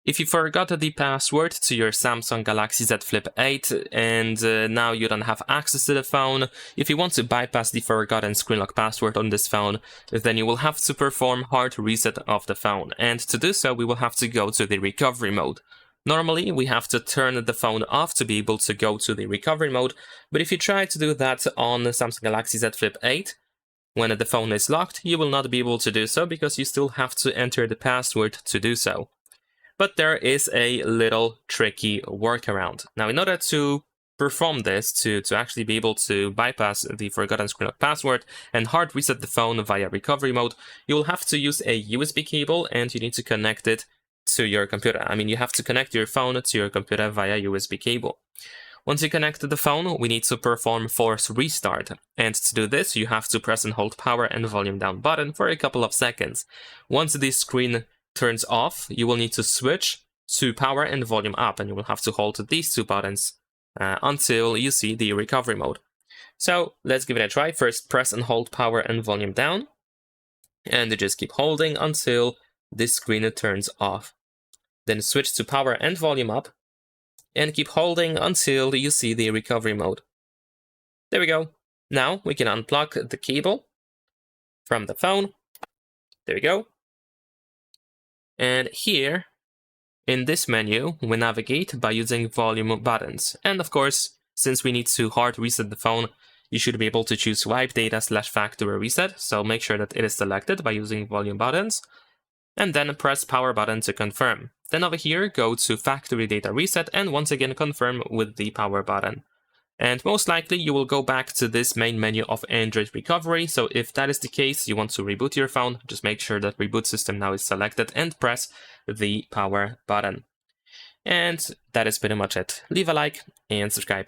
If you forgot the password to your Samsung Galaxy Z Flip 8 and now you don't have access to the phone, if you want to bypass the forgotten screen lock password on this phone, then you will have to perform hard reset of the phone. And to do so, we will have to go to the recovery mode. Normally, we have to turn the phone off to be able to go to the recovery mode, but if you try to do that on Samsung Galaxy Z Flip 8, when the phone is locked, you will not be able to do so because you still have to enter the password to do so. But there is a little tricky workaround. Now, in order to perform this, to actually be able to bypass the forgotten screen lock password and hard reset the phone via recovery mode, you will have to use a USB cable and you need to connect it to your computer. I mean, you have to connect your phone to your computer via USB cable. Once you connect the phone, we need to perform force restart. And to do this, you have to press and hold power and volume down button for a couple of seconds. Once the screen turns off, you will need to switch to power and volume up, and you will have to hold these two buttons until you see the recovery mode. So let's give it a try. First, press and hold power and volume down, and just keep holding until this screen turns off. Then switch to power and volume up, and keep holding until you see the recovery mode. There we go. Now we can unplug the cable from the phone. There we go. And here, in this menu, we navigate by using volume buttons. And of course, since we need to hard reset the phone, you should be able to choose wipe data / factory reset. So make sure that it is selected by using volume buttons. And then press power button to confirm. Then over here, go to factory data reset and once again confirm with the power button. And most likely you will go back to this main menu of Android recovery. So if that is the case, you want to reboot your phone, just make sure that reboot system now is selected and press the power button. And that is pretty much it. Leave a like and subscribe.